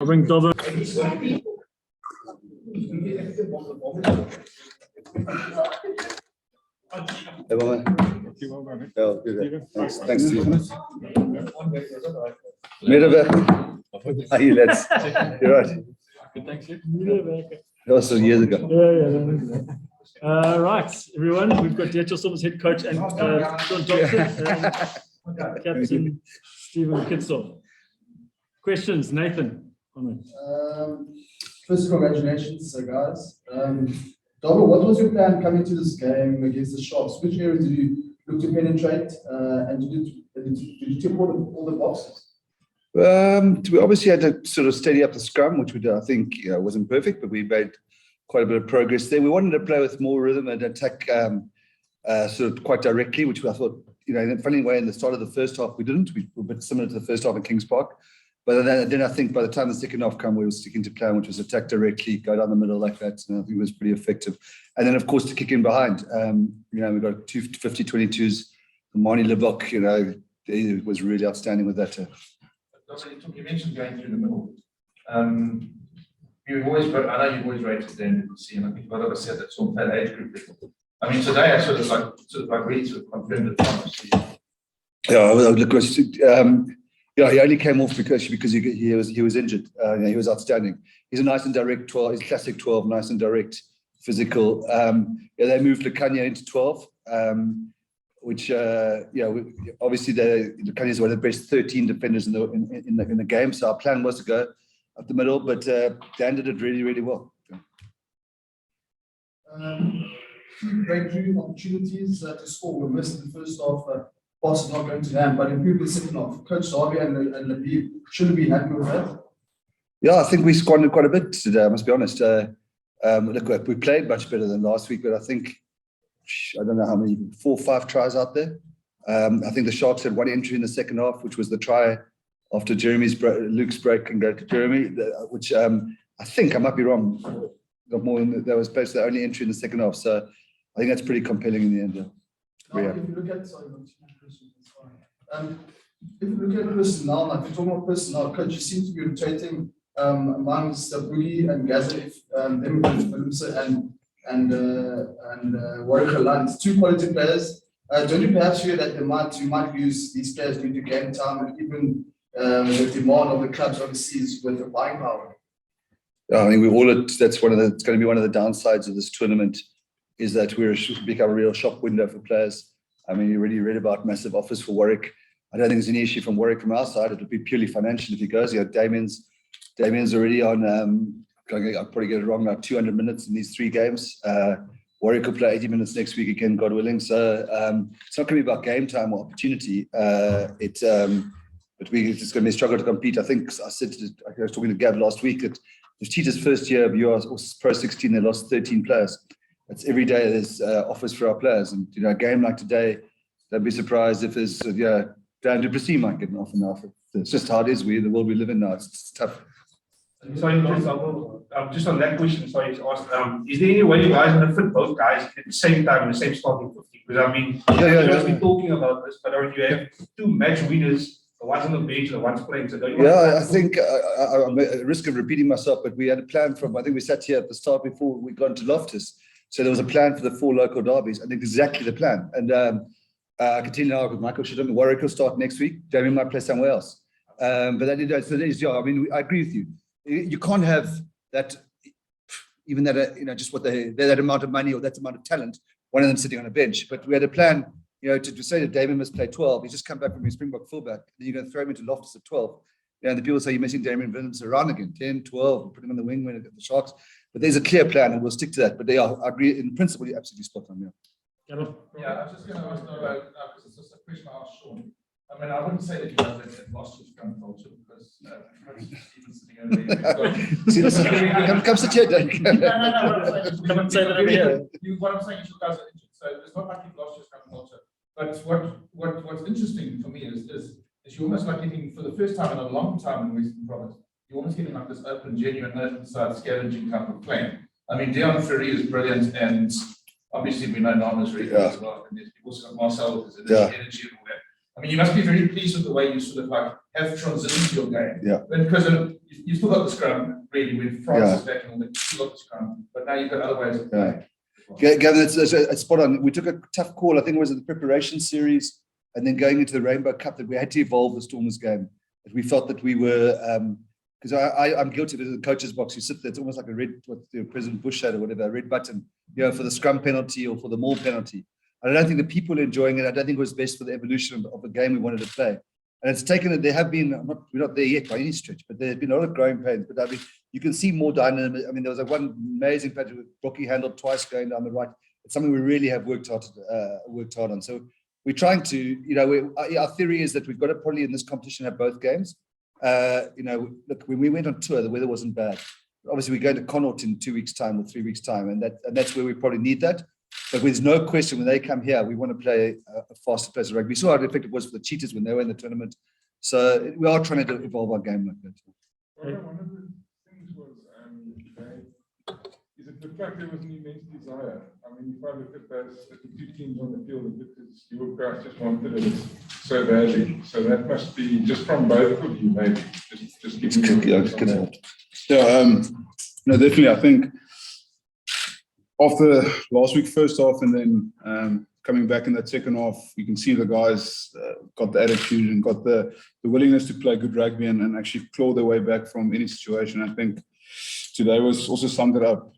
I'll bring Dover. Thanks, Steven. Merhaba. How are you, lads? You're right. Good, thanks. That was some years ago. Right, everyone. We've got DHL Silver's head coach and John Dobson and Captain Steven Kitshoff. Questions, Nathan? First, congratulations, guys. Dover, what was your plan coming to this game against the Sharks? Which areas did you look to penetrate, and did you tick all the boxes? We obviously had to sort of steady up the scrum, which we did, I think wasn't perfect, but we made quite a bit of progress there. We wanted to play with more rhythm and attack sort of quite directly, which I thought, in a funny way, in the start of the first half, we didn't. We were a bit similar to the first half in Kings Park. But then I think by the time the second half came, we were sticking to plan, which was attack directly, go down the middle like that. And I think it was pretty effective. And then, of course, to kick in behind. We got two 50-22s. Marnie Lebok, he was really outstanding with that. You mentioned going through the middle. You've always, I know you've always rated the NWC, and I think what I said that's on that age group. I mean, today I sort of really confirmed it. Yeah, look, he only came off because he was injured. He was outstanding. He's a nice and direct 12. He's classic 12, nice and direct, physical. They moved Lekanya into 12, which obviously Lekanya is one of the best 13 defenders in the game. So our plan was to go up the middle, but Dan did it really, really well. Few breakthrough opportunities to score were missed in the first half. Passes not going to land, but improved the second half. Coach Darby and Labib shouldn't be happy with that. Yeah, I think we squandered quite a bit today, I must be honest. Look, we played much better than last week, but I think, I don't know how many, 4 or 5 tries out there. I think the Sharks had one entry in the second half, which was the try after Luke's break and go to Jeremy, which I think, I might be wrong, got more than that was basically the only entry in the second half. So I think that's pretty compelling in the end. If you look at personnel, like if you're talking about personnel, coach, you seem to be rotating amongst Boogie and Gazef, and Warwick Land, 2 quality players. Don't you perhaps feel that you might use these players due to game time and even the demand of the clubs overseas with the buying power? Yeah, I mean, it's going to be one of the downsides of this tournament, is that we're become a real shop window for players. I mean, you already read about massive offers for Warwick. I don't think there's any issue from Warwick from our side. It'll be purely financial if he goes. Damien's already on, I'll probably get it wrong now, 200 minutes in these 3 games. Warwick will play 80 minutes next week again, God willing. So it's not going to be about game time or opportunity. But it's going to be a struggle to compete. I think I was talking to Gav last week that the Cheetah's first year of URC Pro 16, they lost 13 players. It's every day there's offers for our players, and a game like today, don't be surprised if there's Dan du Plessis might get an offer now. It's just how it is. The world we live in now. It's tough. Sorry, just on that question. Sorry to ask. Is there any way you guys want to fit both guys at the same time in the same starting 50? Because I mean, we're talking about this, but when you have 2 match winners, the one's on the bench, the one's playing. So I think I'm at risk of repeating myself, but we had a plan I think we sat here at the start before we got into Loftus. So there was a plan for the 4 local derbies, and exactly the plan. And I continue now with Michael Shidham. Warwick will start next week. Damien might play somewhere else. But that is, I mean, I agree with you. You can't have that, even that, just what that amount of money or that amount of talent, one of them sitting on a bench. But we had a plan, to say that Damien must play 12. He's just come back from his Springbok fullback. Then you're going to throw him into Loftus at 12. And the people say you're missing Damien Williams around again, 10, 12, put him on the wing when at the Sharks. But there's a clear plan, and we'll stick to that. But I agree in principle. You're absolutely spot on. Yeah, I was just going to ask about because it's just a question I asked Sean. I mean, I wouldn't say that you guys have lost your scrum culture because Steven's sitting over there. See, listen, come sit here, Dan. No. Come and say that over here. What I'm saying is you guys are injured, so it's not like you've lost your scrum culture. But what's interesting for me is you're almost like getting, for the first time in a long time in Western Province, you're almost getting like this open, genuine, no-inside scavenging type of playing. I mean, Dion Ferry is brilliant, and obviously we know Nama's really good as well. And there's also got Marcel, there's energy and all that. I mean, you must be very pleased with the way you sort of like have transitioned your game. Yeah. Because you still got the scrum, really, with France is back and all that, you still got the scrum, but now you've got other ways of playing. Gavin, it's spot on. We took a tough call. I think it was in the preparation series and then going into the Rainbow Cup that we had to evolve the Stormers game. That we felt that we were, because I'm guilty of it in the coach's box. You sit there, it's almost like a red, what President Bush had or whatever, a red button, for the scrum penalty or for the maul penalty. I don't think the people are enjoying it. I don't think it was best for the evolution of the game we wanted to play. And it's taken it. There have been, we're not there yet by any stretch, but there have been a lot of growing pains. But I mean, you can see more dynamic. I mean, there was one amazing patch with Brookie handled twice going down the right. It's something we really have worked hard on. So we're trying to, our theory is that we've got to probably in this competition have both games. Look, when we went on tour, the weather wasn't bad. Obviously, we're going to Connaught in 2 weeks' time or 3 weeks' time, and that's where we probably need that. But there's no question when they come here, we want to play a faster pace of rugby. We saw how effective it was for the Cheetahs when they were in the tournament. So we are trying to evolve our game like that. One of the things was, is it the fact there was an immense desire? I mean, if I look at the two teams on the field, because your guys just wanted it so badly. So that must be just from both of you, maybe. Just No, definitely. I think after last week, first half, and then coming back in that second half, you can see the guys got the attitude and got the willingness to play good rugby and actually claw their way back from any situation. I think today was also summed it up.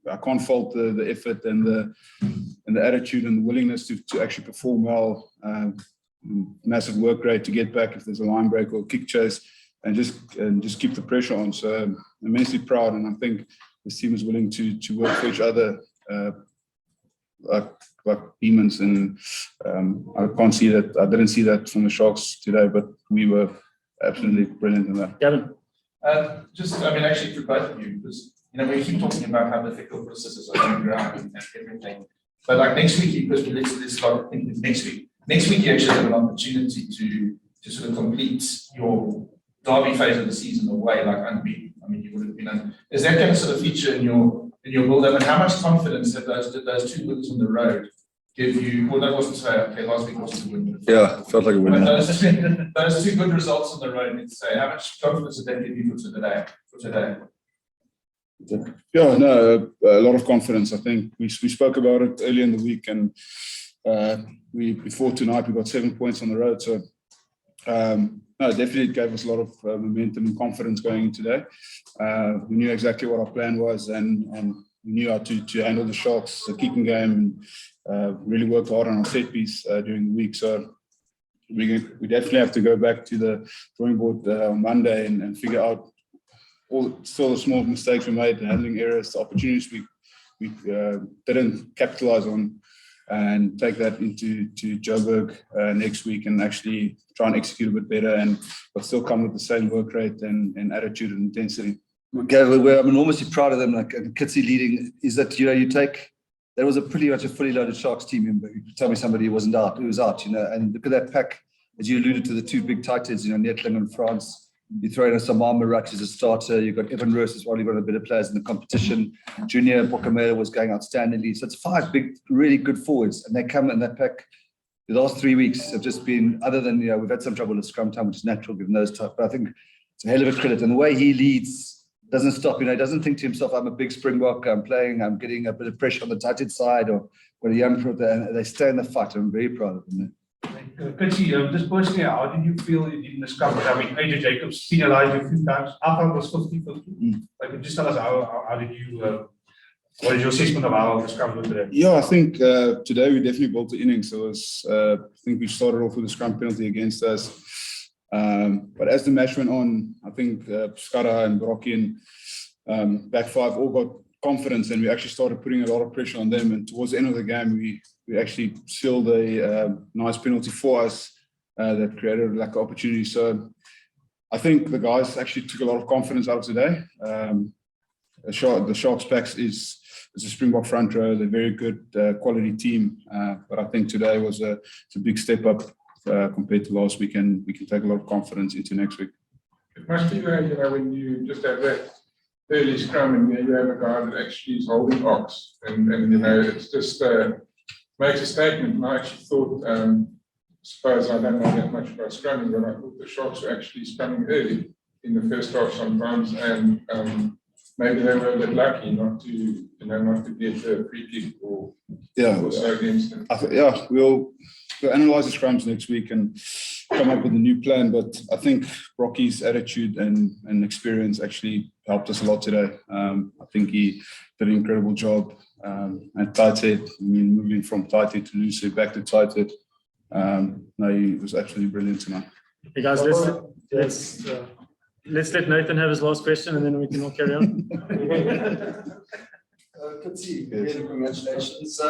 I can't fault the effort and the attitude and the willingness to actually perform well. Massive work rate to get back if there's a line break or kick chase, and just keep the pressure on. So I'm immensely proud, and I think this team is willing to work for each other like demons. And I can't see that. I didn't see that from the Sharks today, but we were absolutely brilliant in that. Gavin, actually for both of you, because we keep talking about how difficult processes are on the ground and everything, but like next week, because let's start thinking next week. Next week, you actually have an opportunity to sort of complete your derby phase of the season away like unbeaten. I mean, you would have been. Is that going to sort of feature in your build-up? And how much confidence did those two wins on the road give you? Well, that wasn't so. Okay, last week wasn't a win. Yeah, felt like a win. Those two good results on the road. Let's say, how much confidence did that give you for today? Yeah, no, a lot of confidence. I think we spoke about it earlier in the week, and before tonight we got 7 points on the road. So no, definitely it gave us a lot of momentum and confidence going in today. We knew exactly what our plan was, and we knew how to handle the Sharks, the kicking game, and really worked hard on our set piece during the week. So we definitely have to go back to the drawing board on Monday and figure out all the small mistakes we made, handling errors, the opportunities we didn't capitalize on, and take that into Joburg next week and actually try and execute a bit better, but still come with the same work rate and attitude and intensity. I'm enormously proud of them. Like Kitsy leading is that there was pretty much a fully loaded Sharks team member. You could tell me somebody who wasn't out, who was out, and look at that pack, as you alluded to, the two big tight heads, Netling and France. You throw in a Samar Marat as a starter. You've got Evan Roos as probably one of the better players in the competition. Junior Bokamela was going outstandingly. So it's 5 big, really good forwards. And they come in that pack. The last 3 weeks have just been, other than, we've had some trouble with scrum time, which is natural given those types. But I think it's a hell of a credit. And the way he leads doesn't stop. He doesn't think to himself, I'm a big Springbok, I'm getting a bit of pressure on the tighted side, or when a young pro, and they stay in the fight. I'm very proud of them. Kitsy, just personally, how did you feel in the scrum? I mean, AJ Jacobs penalized you a few times. I thought it was 50-50. Like, just tell us how did you, what is your assessment of how the scrum went today? Yeah, I think today we definitely built the innings. So I think we started off with a scrum penalty against us. But as the match went on, I think Skara and Brockie and back 5 all got confidence, and we actually started putting a lot of pressure on them. And towards the end of the game, we actually sealed a nice penalty for us that created like an opportunity. So I think the guys actually took a lot of confidence out of today. The Sharks packs is a Springbok front row. They're a very good quality team. But I think today was a big step up compared to last week, and we can take a lot of confidence into next week. It must be when you just have that early scrum and you have a guy that actually is holding ox, and it's just makes a statement. And I actually thought suppose I don't know that much about scrumming, but I thought the Sharks were actually scrumming early in the first half sometimes, and maybe they were a bit lucky not to, not to get a free kick or so against them. We'll analyze the scrums next week and come up with a new plan. But I think Rocky's attitude and experience actually helped us a lot today. I think he did an incredible job at tight head. I mean, moving from tight head to loose head back to tight head. No, he was absolutely brilliant tonight. Hey guys, let's let Nathan have his last question and then we can all carry on. Kitsy, congratulations.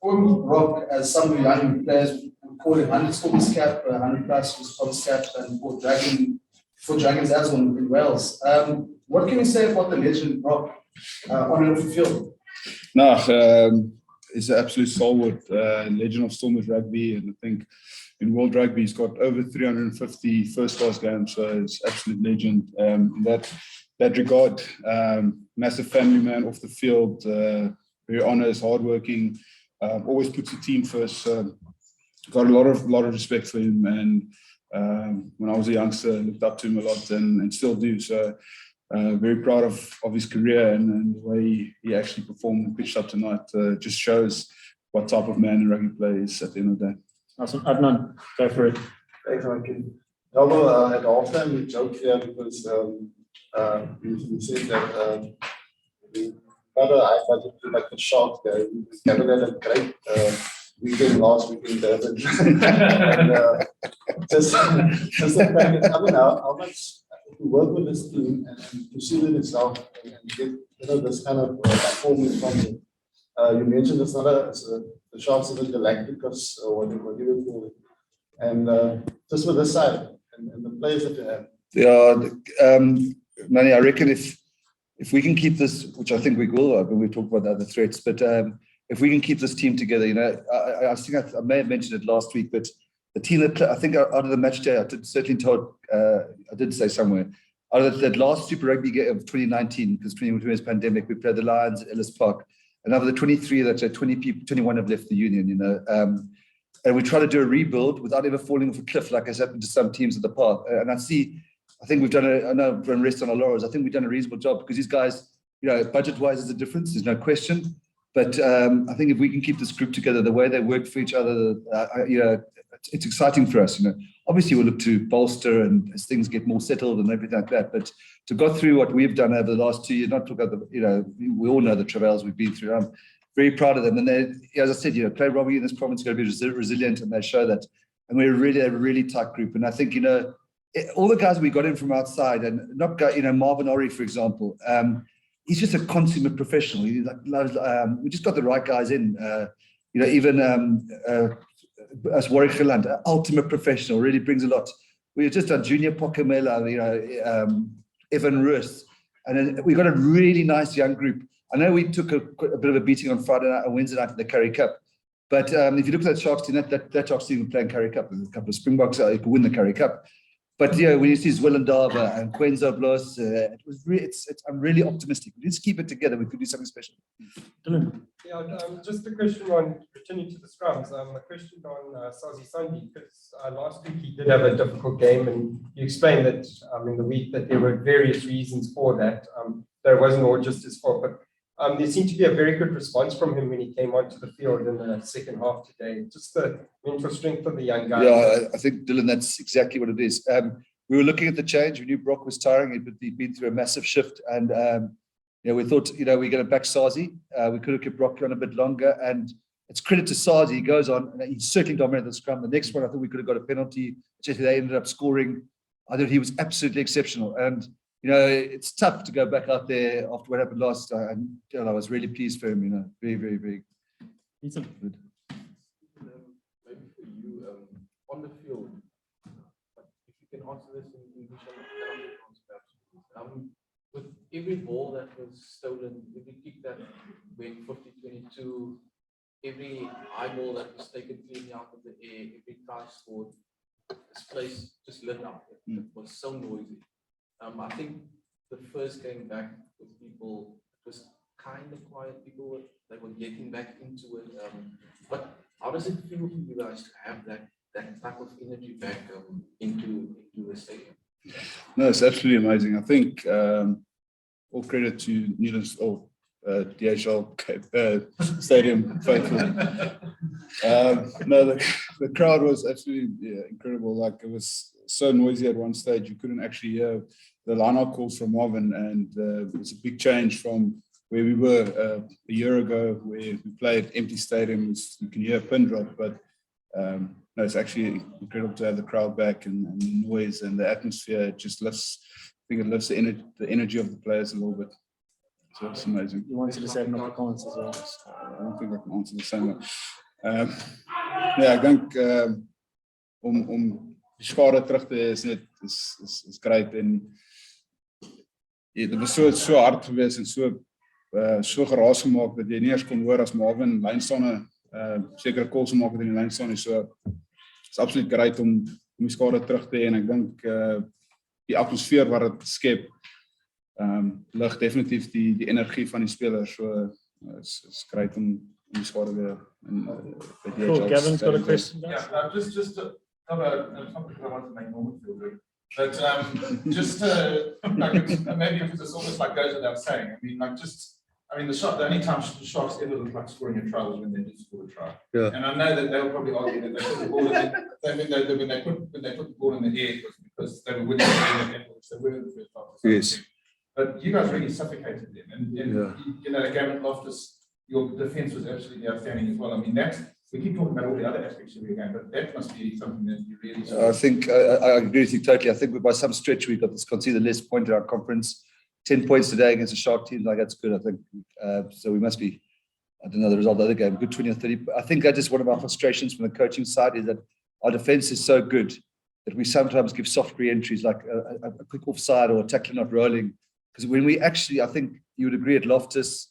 For me, Rock, as some of the young players would call it 100 Stormers cap, 100 plus was Stormers cap, and for Dragons as well in Wales. What can you say about the legend Rock on and off the field? No, he's an absolute stalwart, legend of Stormers rugby, and I think in World Rugby he's got over 350 first-class games, so he's absolute legend. In that regard, massive family man off the field, very honest, hardworking, always puts the team first. Got a lot of respect for him, and when I was a youngster, I looked up to him a lot and still do. So very proud of his career and the way he actually performed and pitched up tonight. Just shows what type of man a rugby player is at the end of the day. Awesome. Adnan, go for it. Thanks, Michael. Although at halftime we joked here because we said that another high budget like the Sharks guy, Kevin had a great weekend last week in Durban. And just the fact that, I mean, how much to work with this team and to see it itself and get this kind of performance from it. You mentioned it's not the Sharks is a Galacticos or whatever you call it. And just with this side and the players that you have. Yeah, Manny, I reckon if we can keep this, which I think we will, when we talk about the other threats, but if we can keep this team together, I think I may have mentioned it last week, but the team that I think out of the match day, I did say somewhere, out of that last Super Rugby game of 2019, because 2020 was pandemic, we played the Lions at Ellis Park, and out of the 23, that's 20 people, 21 have left the union, and we try to do a rebuild without ever falling off a cliff, like has happened to some teams at the park. And I think we've done I know we're going to rest on our laurels. I think we've done a reasonable job because these guys, budget-wise is a difference, there's no question. But I think if we can keep this group together, the way they work for each other, it's exciting for us. Obviously we'll look to bolster and as things get more settled and everything like that. But to go through what we've done over the last 2 years, not talk about we all know the travails we've been through. I'm very proud of them. And they, as I said, play rugby in this province is going to be resilient, and they show that. And we're really a really tight group. And I think all the guys we got in from outside, and not Marvin Ori, for example. He's just a consummate professional. He's we just got the right guys in. Even as Warwick Geland, ultimate professional, really brings a lot. We've just done Junior Pokamela, Evan Roos, and then we got a really nice young group. I know we took a bit of a beating on Friday night and Wednesday night in the Currie Cup, but if you look at that Sharks team, that Sharks team were playing Currie Cup. There's a couple of Springboks who could win the Currie Cup. But when you see Zwellendava and Quenzo Blos, I'm really optimistic. Let's keep it together. We could do something special. Yeah, just a question on returning to the scrums. A question on Sazi Sandi, because last week he did have a difficult game, and you explained that in the week that there were various reasons for that. That it wasn't all just his fault, but there seemed to be a very good response from him when he came onto the field in the second half today. Just the mental strength of the young guy. Yeah, I think, Dylan, that's exactly what it is. We were looking at the change. We knew Brock was tiring. He'd been through a massive shift. And, we thought, we're going to back Sazi. We could have kept Brock on a bit longer. And it's credit to Sazi. He goes on, and he certainly dominated the scrum. The next one, I think we could have got a penalty. They ended up scoring. I thought he was absolutely exceptional. And, it's tough to go back out there after what happened last time. And I was really pleased for him, very, very, very good. Maybe for you, on the field, but if you can answer this in English, perhaps. With every ball that was stolen, every kick that went 50-22, every high ball that was taken cleanly out of the air, every try scored, this place just lit up. It was so noisy. I think the first game back with people, it was kind of quiet. They were getting back into it. But how does it feel for you guys to have that that type of energy back into the stadium? No, it's absolutely amazing. I think all credit to Newlands or DHL Stadium faithful. No, the crowd was absolutely incredible. Like, it was so noisy at one stage you couldn't actually hear the line-out calls from Marvin, and it's a big change from where we were a year ago, where we played empty stadiums. You can hear a pin drop, but no, it's actually incredible to have the crowd back, and the noise and the atmosphere. It just lifts. I think it lifts the energy of the players a little bit. So it's amazing. You wanted to say no comments as well. I don't think I can answer the same way. Ja, ek dink om die skade terug te hê is great, en dit was so hard geweest en so geraas gemaak dat jy nie eens kon hoor as Marvin lynstande sekere calls maak in die lynstande. So is absoluut great om die skade terug te hê, en ek dink die atmosfeer wat dit skep lig definitief die energie van die spelers. So is great om die skade weer Cool. Gavin's got a question. Yeah, just to cover a topic that I want to make Norman feel good. But just like maybe because it's almost like goes without saying. The only time the Sharks ever look like scoring a try was when they did score a try. Yeah. And I know that they will probably argue that they put the ball in when they put the ball in the air, it was because they were winning the game, which they were in the first half. Yes. But you guys really suffocated them, and you know, Gavin Loftus, your defense was absolutely outstanding as well. I mean, we keep talking about all the other aspects of your game, but that must be something that you really. I think I agree with you totally. I think by some stretch we got this conceded less point in our conference. 10 points today against a Shark team, like that's good. I think so. We must be. I don't know the result of the other game. Good 20 or 30. I think that is one of our frustrations from the coaching side, is that our defense is so good that we sometimes give soft re-entries, like a quick offside or a tackle not rolling. Because when we actually, I think you would agree at Loftus,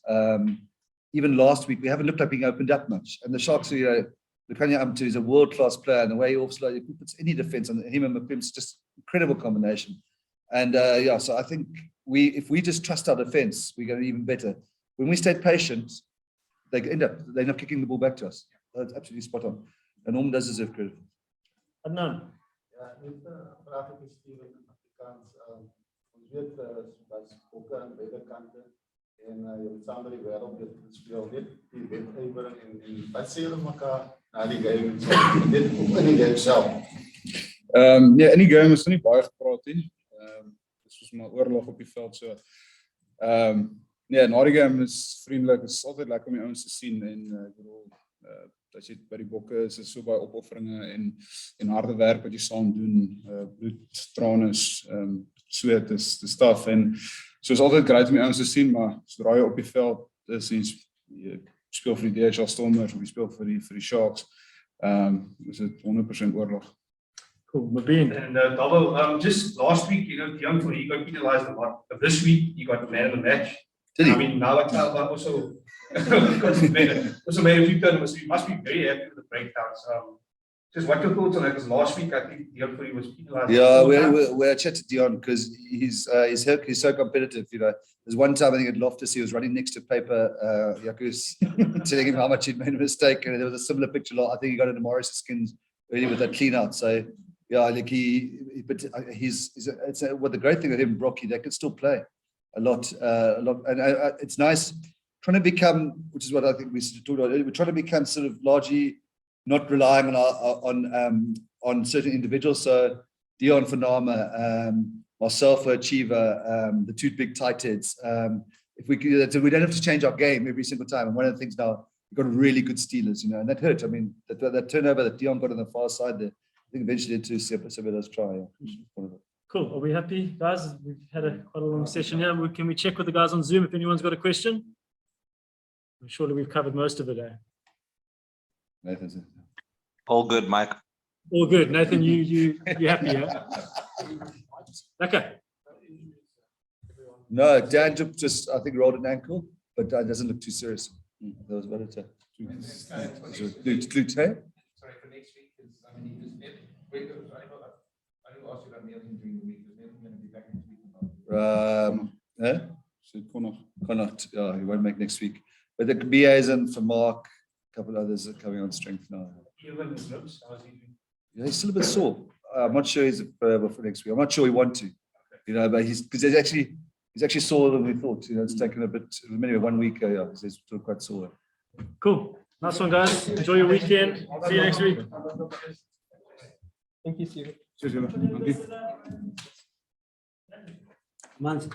even last week, we haven't looked like being opened up much. And the Sharks, Lukanya Amtu is a world-class player, and the way he offloads, he puts any defense on him and Mapim's just incredible combination. And so I think if we just trust our defense, we're going to be even better. When we stay patient, they end up kicking the ball back to us. That's absolutely spot on. And Norman does deserve credit. Adnan. Praat ek met Steven Afrikaans. Ons weet dat ook aan beide kante en jy moet saam met die wêreld dit speel, net die wetgewing en wat sê hulle mekaar na die game net in die game self. Nee, in die game is nie baie gepraat nie. Dit was maar oorlog op die veld, so. Nee, na die game is vriendelik. Dit is altyd lekker om die ouens te sien, en ek bedoel, as jy by die bokke is so baie opofferinge en harde werk wat jy saam doen, bloed, trane, sweat is taaf, en so is altyd great om die ouens te sien, maar sodra jy op die veld is en jy speel vir die DHL Stormers of jy speel vir die Sharks, is dit 100% oorlog. Cool, Mabeen. And Dobbo, just last week, Dion Fourie got penalized a lot, but this week he got man of the match. Did he? I mean, Malaka also made a few tournaments, so you must be very happy with the breakdowns. Just what your thoughts on that? Because last week I think Dion Fourie was penalized. Yeah, we chatted to Dion because he's so competitive. You know, there's one time I think at Loftus he was running next to Paper Yaku's telling him how much he'd made a mistake, and there was a similar picture. I think he got into Morris' skins really with that clean out. So yeah, like it's what the great thing with him, Brocky, they can still play a lot, and it's nice trying to become, which is what I think we talked about earlier. We're trying to become sort of largely not relying on certain individuals. So Dion Fanama, myself, Achiever, the two big tight heads. If we could, so we don't have to change our game every single time. And one of the things now, we've got really good stealers, and that hurt. I mean, that turnover that Dion got on the far side there, I think eventually led to Sebeda's try. Cool. Are we happy, guys? We've had quite a long session here. Can we check with the guys on Zoom if anyone's got a question? Surely we've covered most of it, eh? Nathan's it. All good, Mike. All good. Nathan, you happy, yeah? Okay. No, Dan just, I think, rolled an ankle, but it doesn't look too serious. That was about it. Sorry, for next week, because I mean, I didn't ask you about Milton during the week. Is Milton going to be back next week? Cannot. Yeah, he won't make next week. But the BAs and for Mark, a couple others are coming on strength now. Even the slips, how's he doing? Yeah, he's still a bit sore. I'm not sure he's available for next week. I'm not sure we want to, but because he's actually sore than we thought. It's taken a bit, maybe 1 week. Yeah, he's still quite sore. Cool. Nice one, guys. Enjoy your weekend. See you next week. Thank you, Steven. Cheers, Ella. Thank you. Month.